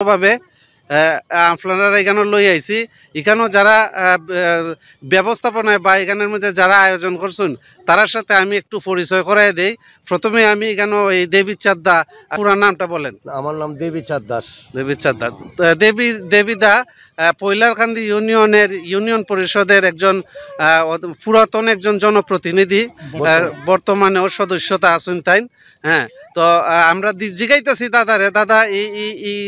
ব্যক্তিগতভাবে আপনারা এখানে লই আইছি। এখানেও যারা ব্যবস্থাপনায় বা এখানের মধ্যে যারা আয়োজন করছেন তার সাথে আমি একটু পরিচয় করাই দেই। প্রথমে আমি এখানে এই দেবীচাঁদ দা, পুরা নামটা বলেন। আমার নাম দেবীচাঁদ দাস। দেবীচাঁদ দা, দেবীদা পৈলারকান্দি ইউনিয়ন পরিষদের একজন পুরাতন একজন জনপ্রতিনিধি, বর্তমানেও সদস্যতা আছেন তাই। হ্যাঁ, তো আমরা জিগাইতেছি দাদারে, দাদা এই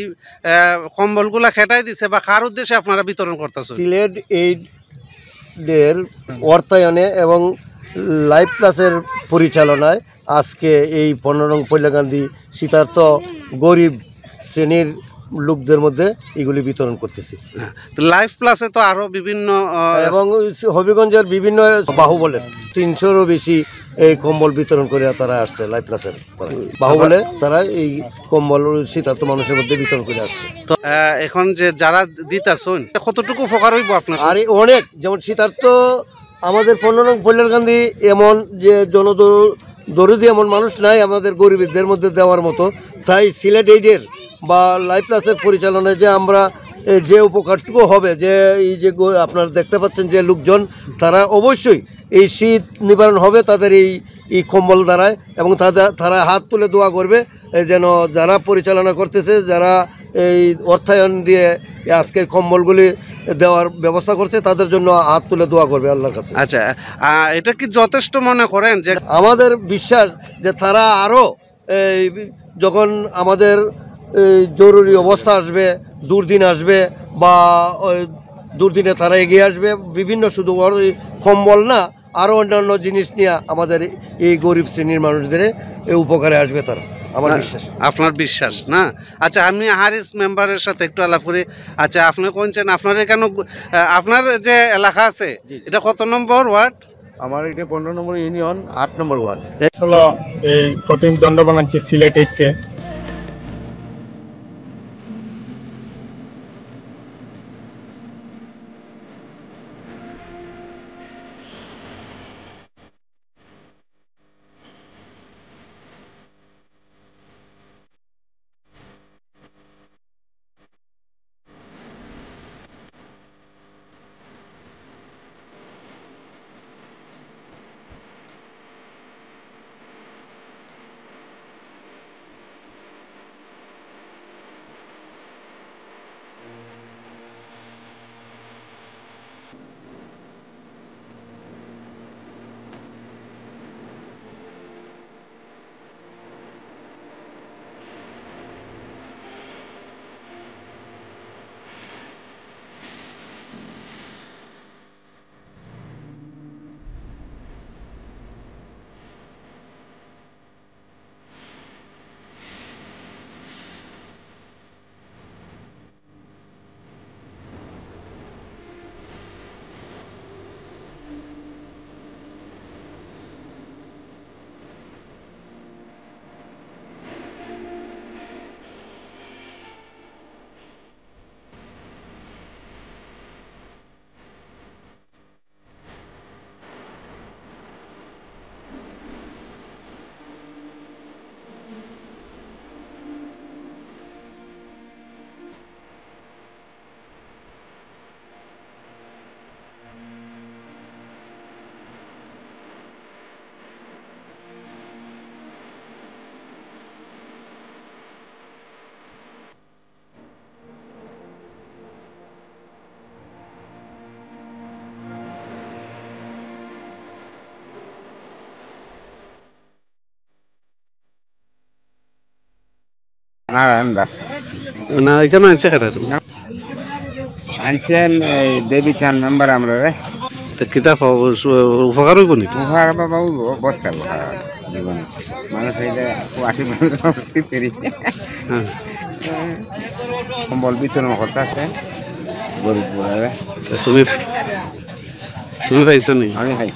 কম্বলগুলা খেটাই দিছে বা কার উদ্দেশ্যে আপনারা বিতরণ করতেছেন? সিলেট এইডের অর্থায়নে এবং লাইফ প্লাসের পরিচালনায় আজকে এই 15 নং পৈলাকান্দি শীতার্থ গরিব শ্রেণীর লোকদের মধ্যে এগুলি বিতরণ করতেছি। লাইফ প্লাসে তো আরও বিভিন্ন এবং হবিগঞ্জের বিভিন্ন বাহুবলের 300-রও বেশি এই কম্বল বিতরণ করে তারা আসছে। লাইফ প্লাসের বাহুবলে তারা এই কম্বল শীতার্থ মানুষের মধ্যে বিতরণ করে আসছে। তো এখন যে যারা দিতেছেন কতটুকু উপকার হইব আপনার? আর অনেক, যেমন শীতার্থ আমাদের 15 নং পৈলাকান্দি এমন যে দরিদ্র এমন মানুষ নাই আমাদের গরিবদের মধ্যে দেওয়ার মতো। তাই সিলেট এইডের বা লাইফ প্লাসের পরিচালনায় যে আমরা যে উপকারটুকু হবে, যে এই যে আপনারা দেখতে পাচ্ছেন যে লোকজন তারা অবশ্যই এই শীত নিবারণ হবে তাদের এই কম্বল দ্বারায়, এবং তারা হাত তুলে দোয়া করবে যেন যারা পরিচালনা করতেছে, যারা এই অর্থায়ন দিয়ে আজকের কম্বলগুলি দেওয়ার ব্যবস্থা করছে তাদের জন্য হাত তুলে দোয়া করবে আল্লাহর কাছে। আচ্ছা, এটা কি যথেষ্ট মনে করেন? যে আমাদের বিশ্বাস যে তারা আরও যখন আমাদের জরুরি অবস্থা আসবে, দুর্দিন আসবে বা দুর্দিনে তারা এগিয়ে আসবে, বিভিন্ন শুধু কম্বল না আরও অন্যান্য জিনিস নিয়ে আমাদের এই গরিব শ্রেণীর মানুষদের উপকারে আসবে তারা, আমার বিশ্বাস। আপনার বিশ্বাস না? আচ্ছা, আমি হারিস মেম্বারের সাথে একটু আলাপ করি। আচ্ছা, আপনি কোনছেন, আপনার এখানে আপনার যে এলাকা আছে এটা কত নম্বর ওয়ার্ড? আমার এটা 15 নম্বর ইউনিয়ন, 8 নম্বর ওয়ার্ড। হলো এই প্রতিনিধিদণ্ড বানাচ্ছে সিলেট এইডকে। না, এখানে আনছে কেন তুমি? আনছেন এই দেবীচাঁদ মেম্বার আমরা রে। কিতা উপকার হইব নি? উপকার বাবা বস্তা উপকার জীবনে মানুষ হইলে কম্বল বিতরণ করতে আছে গরিব। তুমি পাইছো নি? আমি খাই।